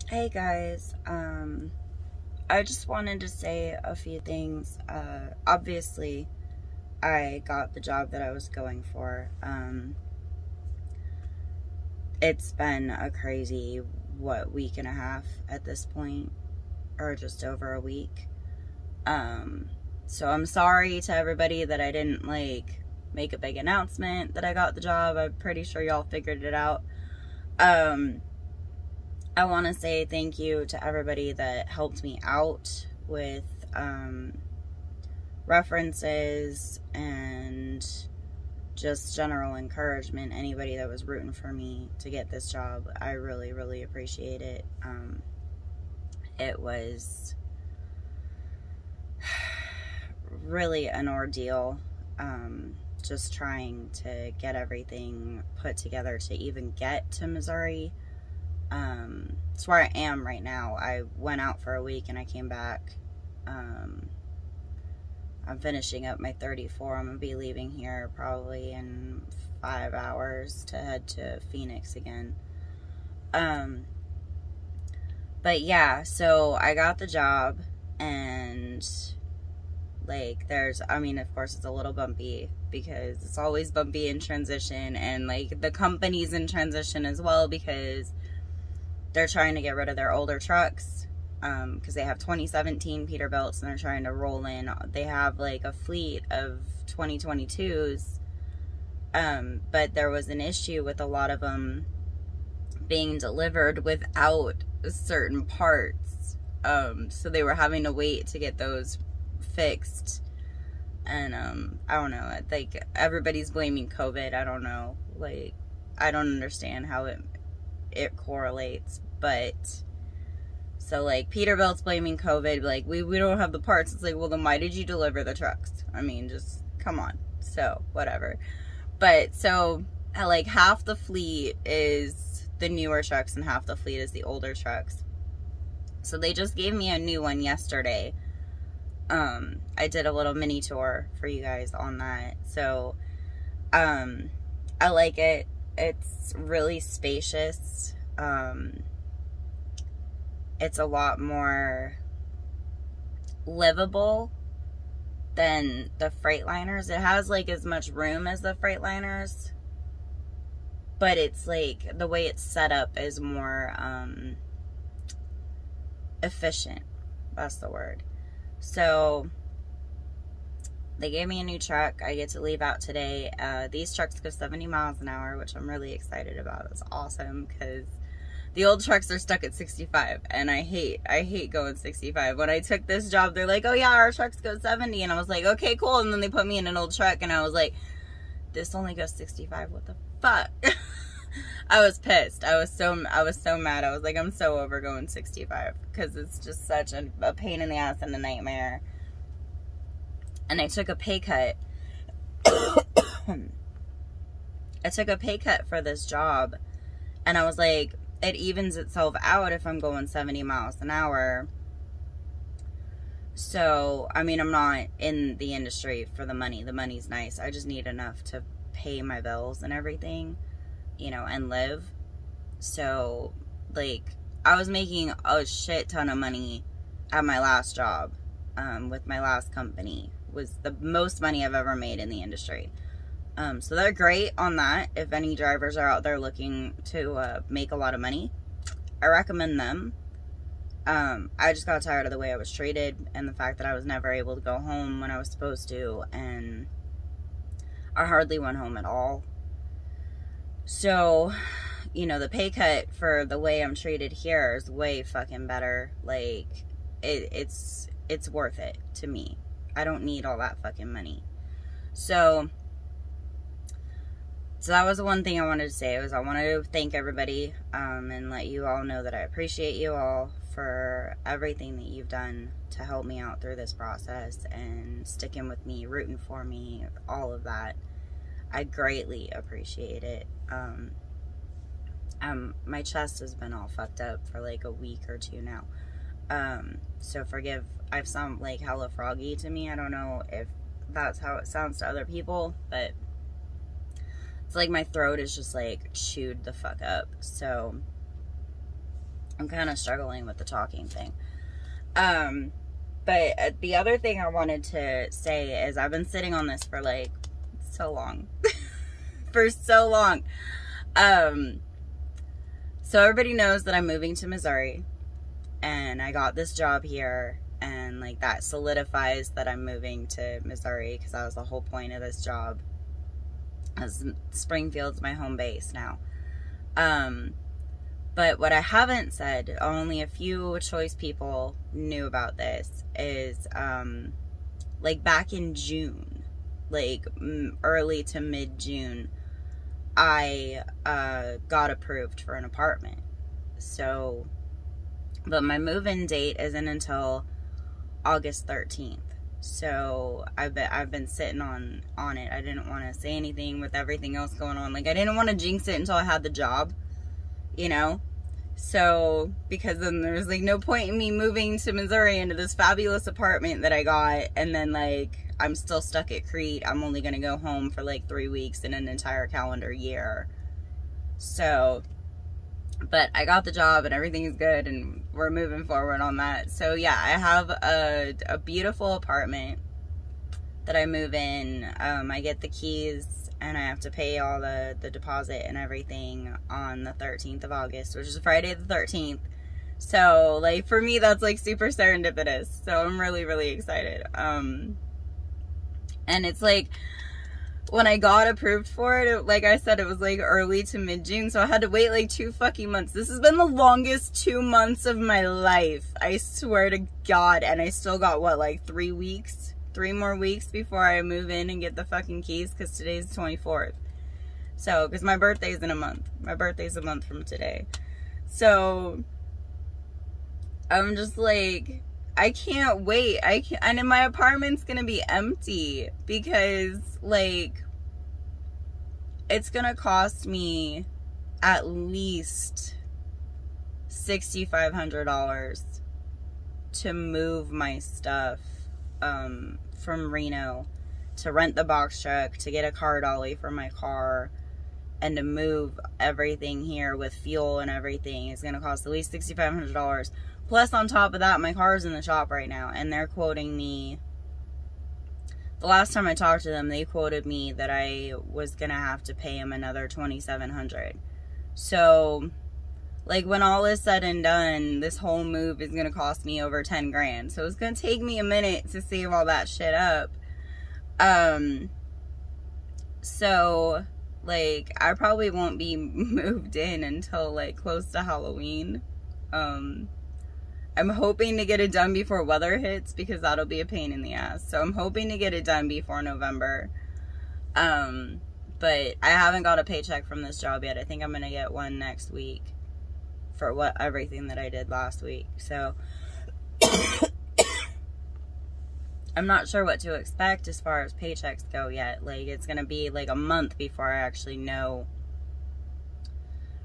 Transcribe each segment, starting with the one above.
Hey guys, I just wanted to say a few things. Obviously, I got the job that I was going for. It's been a crazy, week and a half at this point, or just over a week. So I'm sorry to everybody that I didn't, make a big announcement that I got the job. I'm pretty sure y'all figured it out. I want to say thank you to everybody that helped me out with references and just general encouragement. Anybody that was rooting for me to get this job, I really, really appreciate it. It was really an ordeal, just trying to get everything put together to even get to Missouri. It's where I am right now. I went out for a week and I came back. I'm finishing up my 34. I'm gonna be leaving here probably in 5 hours to head to Phoenix again. But yeah, so I got the job, and of course it's a little bumpy because it's always bumpy in transition, and the company's in transition as well because they're trying to get rid of their older trucks, because they have 2017 Peterbilts and they're trying to roll in. They have a fleet of 2022s, but there was an issue with a lot of them being delivered without certain parts, so they were having to wait to get those fixed. And I don't know, everybody's blaming COVID. I don't know, I don't understand how it correlates, but so Peterbilt's blaming COVID, we don't have the parts. It's well, then why did you deliver the trucks? I mean, just come on. So whatever. But so half the fleet is the newer trucks and half the fleet is the older trucks. So they just gave me a new one yesterday. I did a little mini tour for you guys on that. So I like it. It's really spacious. It's a lot more livable than the Freightliners. It has as much room as the Freightliners, but it's the way it's set up is more efficient. That's the word. So they gave me a new truck. I get to leave out today. These trucks go 70 miles an hour, which I'm really excited about. It's awesome because the old trucks are stuck at 65, and I hate going 65. When I took this job, they're like, oh yeah, our trucks go 70, and I was like, okay, cool. And then they put me in an old truck, and I was like, this only goes 65. What the fuck? I was pissed. I was so mad. I was like, I'm so over going 65 because it's just such a pain in the ass and a nightmare. And I took a pay cut. I took a pay cut for this job, and I was like, it evens itself out if I'm going 70 miles an hour. So, I mean, I'm not in the industry for the money. The money's nice. I just need enough to pay my bills and everything, and live. So, I was making a shit ton of money at my last job, with my last company. Was the most money I've ever made in the industry. So they're great on that. If any drivers are out there looking to make a lot of money, I recommend them. I just got tired of the way I was treated and the fact that I was never able to go home when I was supposed to, and I hardly went home at all. So, the pay cut for the way I'm treated here is way fucking better. It's worth it to me. I don't need all that fucking money. So that was the one thing I wanted to say. I wanted to thank everybody, and let you all know that I appreciate you all for everything that you've done to help me out through this process and sticking with me, rooting for me, all of that. I greatly appreciate it. My chest has been all fucked up for a week or two now. So forgive, I've sound hella froggy to me. I don't know if that's how it sounds to other people, but it's my throat is just chewed the fuck up. So I'm kind of struggling with the talking thing. But the other thing I wanted to say is I've been sitting on this for like so long. For so long. So everybody knows that I'm moving to Missouri. And I got this job here. And like that solidifies that I'm moving to Missouri, because that was the whole point of this job. As Springfield's my home base now. But what I haven't said, only a few choice people knew about this, is like back in June, like early to mid-June, I got approved for an apartment. So, but my move-in date isn't until August 13th. So I've been sitting on it. I didn't want to say anything with everything else going on. Like, I didn't want to jinx it until I had the job, you know? So, because then there's like no point in me moving to Missouri into this fabulous apartment that I got, and then like I'm still stuck at Crete. I'm only going to go home for like 3 weeks in an entire calendar year. So, but I got the job and everything is good and we're moving forward on that. So yeah, I have a beautiful apartment that I move in. I get the keys and I have to pay all the deposit and everything on the 13th of August, which is Friday the 13th. So like for me, that's like super serendipitous. So I'm really, really excited. And it's like, when I got approved for it, like I said, it was like early to mid-June, so I had to wait like 2 fucking months. This has been the longest 2 months of my life, I swear to God, and I still got, what, like 3 weeks? 3 more weeks before I move in and get the fucking keys, because today's the 24th. So, because my birthday's in a month. My birthday's a month from today. So, I'm just like, I can't wait. And my apartment's gonna be empty because, like, it's gonna cost me at least $6,500 to move my stuff from Reno, to rent the box truck, to get a car dolly for my car, and to move everything here with fuel and everything. Is gonna cost at least $6,500. Plus, on top of that, my car's in the shop right now, and they're quoting me, the last time I talked to them, they quoted me that I was going to have to pay them another $2,700. So, like, when all is said and done, this whole move is going to cost me over 10 grand. So, it's going to take me a minute to save all that shit up. So, like, I probably won't be moved in until, like, close to Halloween. I'm hoping to get it done before weather hits, because that'll be a pain in the ass. So I'm hoping to get it done before November. But I haven't got a paycheck from this job yet. I think I'm going to get one next week for everything that I did last week. So I'm not sure what to expect as far as paychecks go yet. Like, it's going to be like a month before I actually know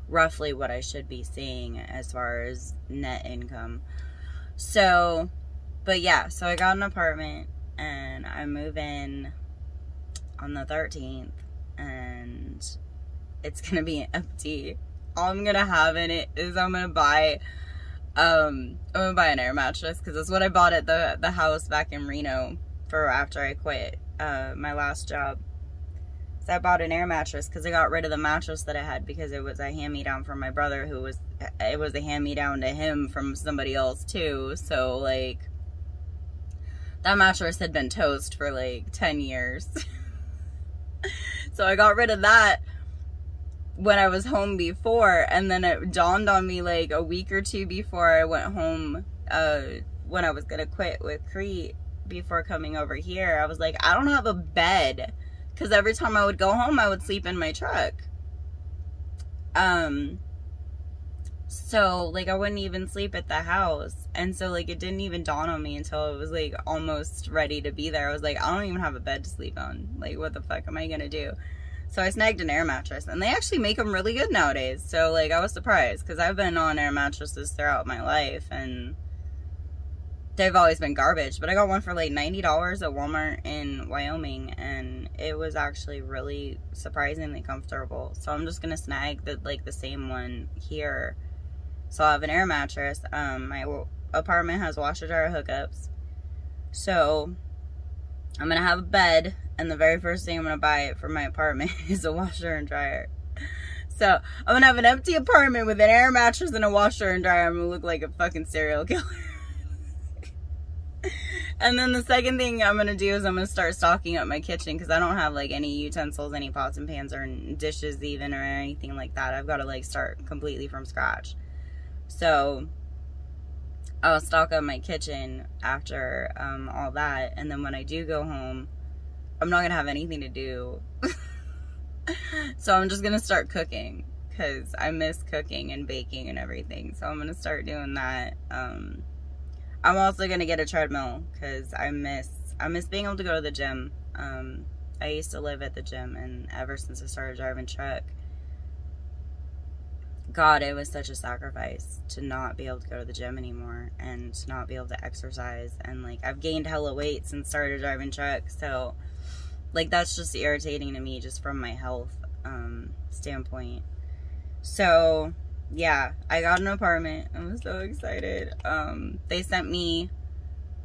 roughly what I should be seeing as far as net income. So, but yeah, so I got an apartment and I move in on the 13th and it's gonna be empty. All I'm gonna have in it is I'm gonna buy an air mattress, because that's what I bought at the house back in Reno for after I quit my last job. So I bought an air mattress because I got rid of the mattress that I had, because it was a hand-me-down from my brother, it was a hand-me-down to him from somebody else too. So like, that mattress had been toast for like 10 years. So I got rid of that when I was home before, and then it dawned on me like a week or two before I went home, when I was gonna quit with Crete before coming over here. I was like, I don't have a bed. Because every time I would go home, I would sleep in my truck. So, like, I wouldn't even sleep at the house. And so, like, it didn't even dawn on me until it was, like, almost ready to be there. I was like, I don't even have a bed to sleep on. Like, what the fuck am I going to do? So I snagged an air mattress. And they actually make them really good nowadays. So, like, I was surprised. Because I've been on air mattresses throughout my life. And they've always been garbage. But I got one for, like, $90 at Walmart in Wyoming. And it was actually really surprisingly comfortable. So I'm just going to snag the same one here, So I have an air mattress. My apartment has washer dryer hookups. So I'm going to have a bed, and the very first thing I'm going to buy for my apartment is a washer and dryer. So I'm going to have an empty apartment with an air mattress and a washer and dryer. I'm going to look like a fucking serial killer. And then the second thing I'm going to do is I'm going to start stocking up my kitchen, because I don't have like any utensils, any pots and pans or dishes even, or anything like that. I've got to like start completely from scratch. So I'll stock up my kitchen after all that. And then when I do go home, I'm not going to have anything to do. So I'm just going to start cooking, because I miss cooking and baking and everything. So I'm going to start doing that. I'm also going to get a treadmill, because I miss being able to go to the gym. I used to live at the gym, and ever since I started driving truck, God, it was such a sacrifice to not be able to go to the gym anymore and to not be able to exercise. And like, I've gained hella weight since started driving truck. So like, that's just irritating to me, just from my health standpoint. So yeah, I got an apartment. I'm so excited. They sent me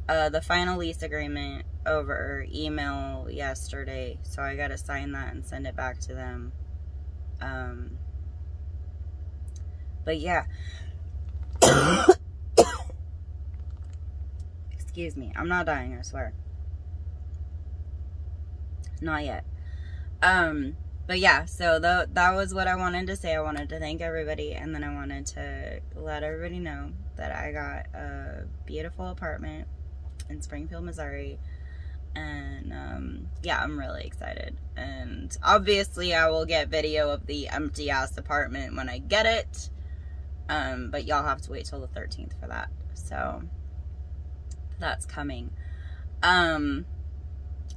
the final lease agreement over email yesterday, so I gotta sign that and send it back to them. But yeah. Excuse me, I'm not dying, I swear. Not yet. But yeah, so that was what I wanted to say. I wanted to thank everybody, and then I wanted to let everybody know that I got a beautiful apartment in Springfield, Missouri. And yeah, I'm really excited. And obviously I will get video of the empty ass apartment when I get it. But y'all have to wait till the 13th for that. So that's coming. I'm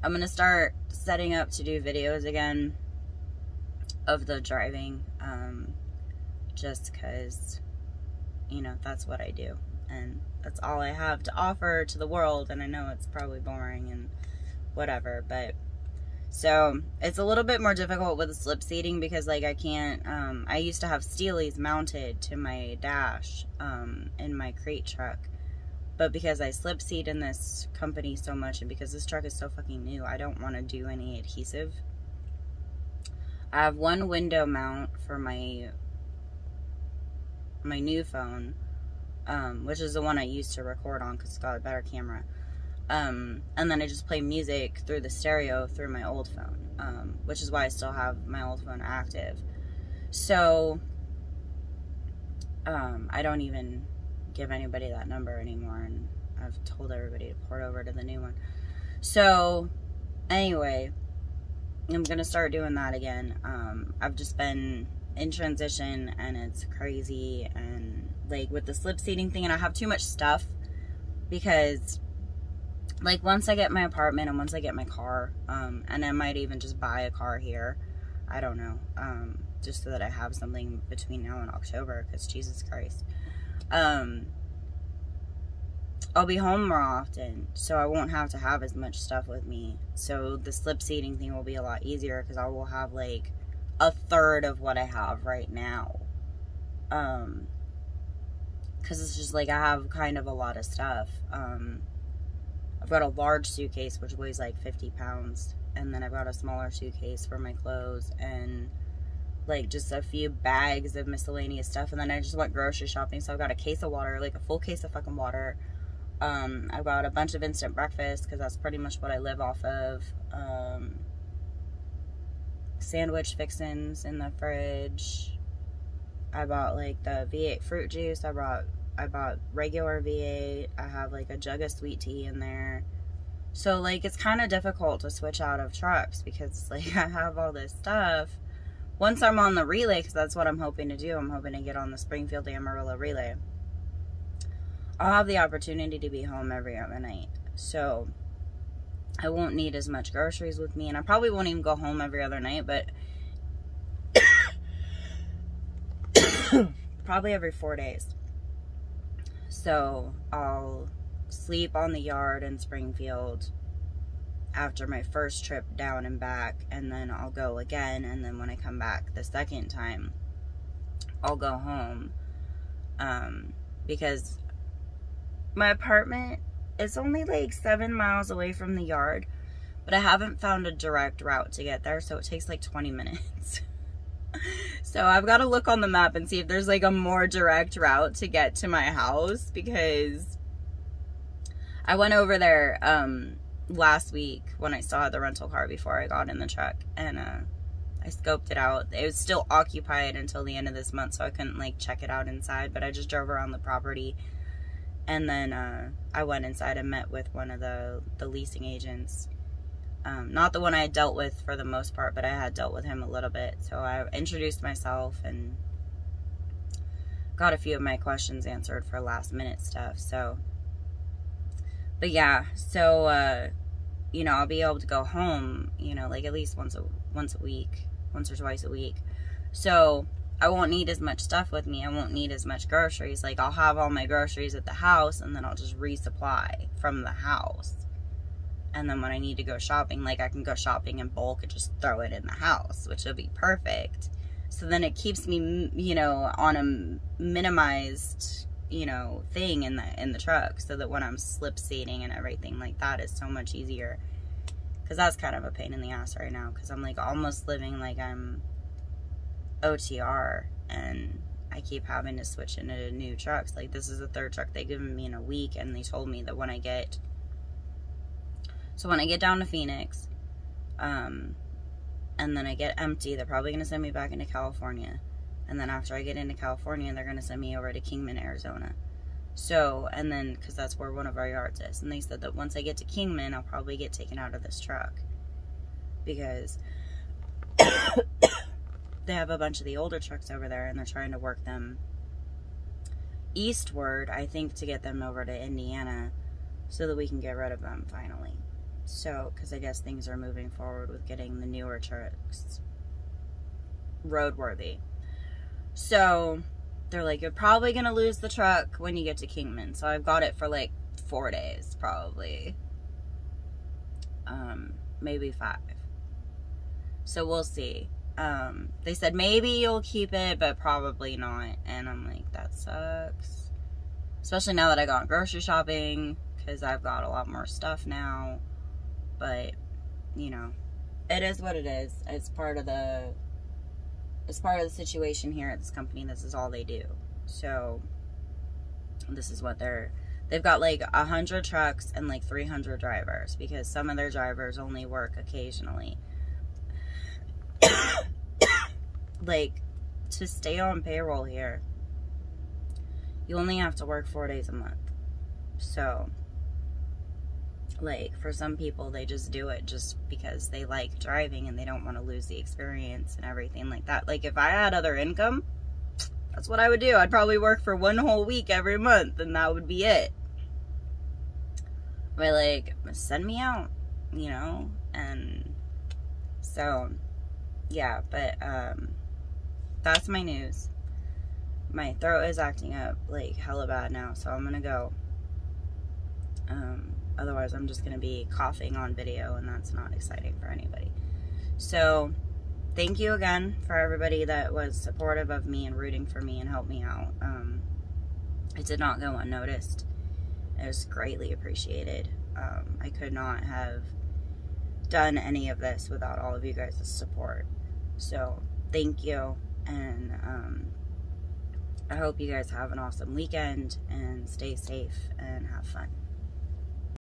gonna start setting up to do videos again of the driving, just because, you know, that's what I do, and that's all I have to offer to the world. And I know it's probably boring and whatever, but so it's a little bit more difficult with the slip seating, because like I can't, I used to have Steelies mounted to my dash in my crate truck. But because I slip seat in this company so much, and because this truck is so fucking new, I don't want to do any adhesive. I have one window mount for my new phone, which is the one I used to record on, because it's got a better camera. And then I just play music through the stereo through my old phone, which is why I still have my old phone active. So I don't even give anybody that number anymore, and I've told everybody to port over to the new one. So anyway, I'm gonna start doing that again. I've just been in transition, and it's crazy, and like with the slip seating thing, and I have too much stuff, because like once I get my apartment and once I get my car, and I might even just buy a car here, I don't know, just so that I have something between now and October, because Jesus Christ. I'll be home more often, so I won't have to have as much stuff with me. So the slip seating thing will be a lot easier, because I will have like a third of what I have right now. Because it's just like I have kind of a lot of stuff. I've got a large suitcase which weighs like 50 pounds, and then I've got a smaller suitcase for my clothes, and like just a few bags of miscellaneous stuff. And then I just went grocery shopping, so I've got a case of water, like a full case of fucking water. I've got a bunch of instant breakfast, because that's pretty much what I live off of. Sandwich fixins in the fridge. I bought like the V8 fruit juice. I bought regular V8. I have like a jug of sweet tea in there. So like it's kind of difficult to switch out of trucks, because like I have all this stuff. Once I'm on the relay, because that's what I'm hoping to do, I'm hoping to get on the Springfield Amarillo relay, I'll have the opportunity to be home every other night. So I won't need as much groceries with me, and I probably won't even go home every other night, but probably every 4 days. So I'll sleep on the yard in Springfield after my first trip down and back, and then I'll go again, and then when I come back the second time, I'll go home. because my apartment is only like 7 miles away from the yard, but I haven't found a direct route to get there, so it takes like 20 minutes. So I've got to look on the map and see if there's like a more direct route to get to my house, because I went over there last week when I still had the rental car before I got in the truck, and I scoped it out. It was still occupied until the end of this month, so I couldn't like check it out inside, but I just drove around the property, and then I went inside and met with one of the leasing agents. Not the one I had dealt with for the most part, but I had dealt with him a little bit. So I introduced myself and got a few of my questions answered for last minute stuff. So, but yeah, so, you know, I'll be able to go home, you know, like at least once or twice a week. So I won't need as much stuff with me. I won't need as much groceries. Like, I'll have all my groceries at the house, and then I'll just resupply from the house. And then when I need to go shopping, like, I can go shopping in bulk and just throw it in the house, which will be perfect. So then it keeps me, you know, on a minimized, you know, thing in the truck, so that when I'm slip seating and everything like that, is so much easier. Because that's kind of a pain in the ass right now, because I'm like almost living like I'm OTR, and I keep having to switch into new trucks. Like, this is the third truck they've given me in a week, and they told me that when I get down to Phoenix, and then I get empty, they're probably going to send me back into California. And then after I get into California, they're going to send me over to Kingman, Arizona. So, and then, because that's where one of our yards is. And they said that once I get to Kingman, I'll probably get taken out of this truck. Because they have a bunch of the older trucks over there, and they're trying to work them eastward, I think, to get them over to Indiana, so that we can get rid of them finally. So, because I guess things are moving forward with getting the newer trucks roadworthy. So, they're like, you're probably going to lose the truck when you get to Kingman. So, I've got it for like 4 days, probably. Maybe 5. So, we'll see. They said maybe you'll keep it, but probably not. And I'm like, that sucks. Especially now that I got grocery shopping, because I've got a lot more stuff now. But, you know, it is what it is. It's part of the situation here at this company. This is all they do. So, this is what they've got like 100 trucks and like 300 drivers, because some of their drivers only work occasionally. Like, to stay on payroll here, you only have to work 4 days a month. So, like, for some people, they just do it just because they like driving and they don't want to lose the experience and everything like that. Like, if I had other income, that's what I would do. I'd probably work for 1 whole week every month, and that would be it. But, like, send me out, you know? And so, yeah, but, that's my news. My throat is acting up, like, hella bad now, so I'm gonna go. Otherwise, I'm just gonna be coughing on video, and that's not exciting for anybody. So, thank you again for everybody that was supportive of me and rooting for me and helped me out. It did not go unnoticed. It was greatly appreciated. I could not have done any of this without all of you guys' support. So, thank you, and I hope you guys have an awesome weekend, and stay safe and have fun.